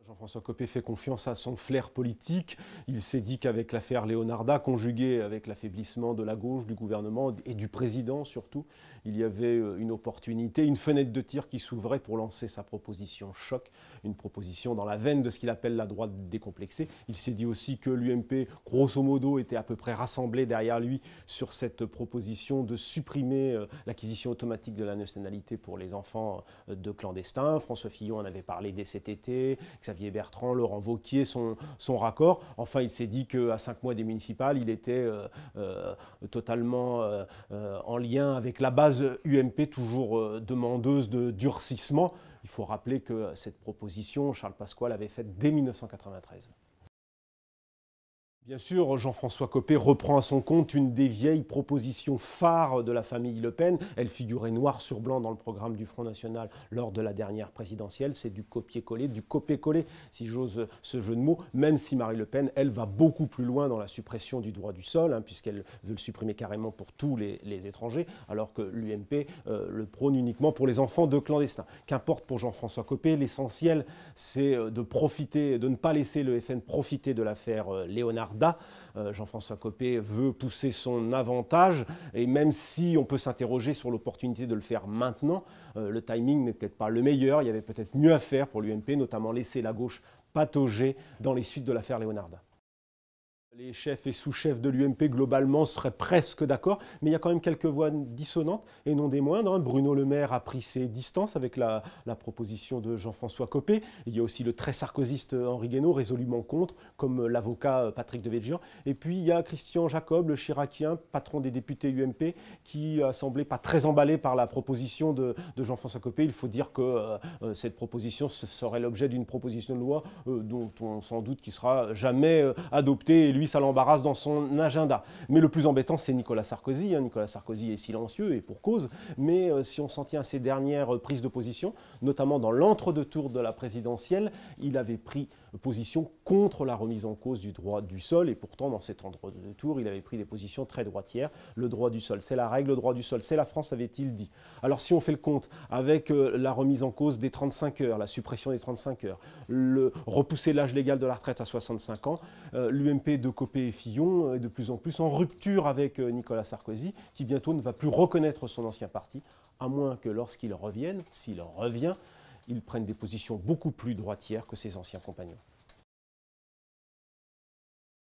Jean-François Copé fait confiance à son flair politique. Il s'est dit qu'avec l'affaire Leonarda, conjuguée avec l'affaiblissement de la gauche, du gouvernement et du président surtout, il y avait une opportunité, une fenêtre de tir qui s'ouvrait pour lancer sa proposition choc, une proposition dans la veine de ce qu'il appelle la droite décomplexée. Il s'est dit aussi que l'UMP, grosso modo, était à peu près rassemblé derrière lui sur cette proposition de supprimer l'acquisition automatique de la nationalité pour les enfants de clandestins. François Fillon en avait parlé dès cet été, Xavier Bertrand, Laurent Wauquiez, son raccord. Enfin, il s'est dit qu'à 5 mois des municipales, il était totalement en lien avec la base UMP, toujours demandeuse de durcissement. Il faut rappeler que cette proposition, Charles Pasqua l'avait faite dès 1993. Bien sûr, Jean-François Copé reprend à son compte une des vieilles propositions phares de la famille Le Pen. Elle figurait noir sur blanc dans le programme du Front National lors de la dernière présidentielle. C'est du copier-coller, du copier-coller, si j'ose ce jeu de mots, même si Marie Le Pen, elle, va beaucoup plus loin dans la suppression du droit du sol, puisqu'elle veut le supprimer carrément pour tous les étrangers, alors que l'UMP le prône uniquement pour les enfants de clandestins. Qu'importe pour Jean-François Copé, l'essentiel, c'est de profiter, de ne pas laisser le FN profiter de l'affaire Leonarda. Jean-François Copé veut pousser son avantage, et même si on peut s'interroger sur l'opportunité de le faire maintenant, le timing n'est peut-être pas le meilleur. Il y avait peut-être mieux à faire pour l'UMP, notamment laisser la gauche patauger dans les suites de l'affaire Leonarda. Les chefs et sous-chefs de l'UMP, globalement, seraient presque d'accord, mais il y a quand même quelques voix dissonantes, et non des moindres. Bruno Le Maire a pris ses distances avec la proposition de Jean-François Copé. Il y a aussi le très sarkozyste Henri Guénaud, résolument contre, comme l'avocat Patrick Devedjian. Et puis il y a Christian Jacob, le chiracien, patron des députés UMP, qui a semblé pas très emballé par la proposition de Jean-François Copé. Il faut dire que cette proposition serait l'objet d'une proposition de loi dont on sans doute qui sera jamais adoptée. Et lui, ça l'embarrasse dans son agenda. Mais le plus embêtant, c'est Nicolas Sarkozy. Nicolas Sarkozy est silencieux et pour cause. Mais si on s'en tient à ses dernières prises de position, notamment dans l'entre-deux-tours de la présidentielle, il avait pris position contre la remise en cause du droit du sol. Et pourtant, dans cet entre-deux-tours, il avait pris des positions très droitières. Le droit du sol, c'est la règle. Le droit du sol, c'est la France, avait-il dit. Alors si on fait le compte avec la remise en cause des 35 heures, la suppression des 35 heures, repousser l'âge légal de la retraite à 65 ans, l'UMP de Copé et Fillon est de plus en plus en rupture avec Nicolas Sarkozy, qui bientôt ne va plus reconnaître son ancien parti, à moins que lorsqu'il revienne, s'il revient, il prenne des positions beaucoup plus droitières que ses anciens compagnons.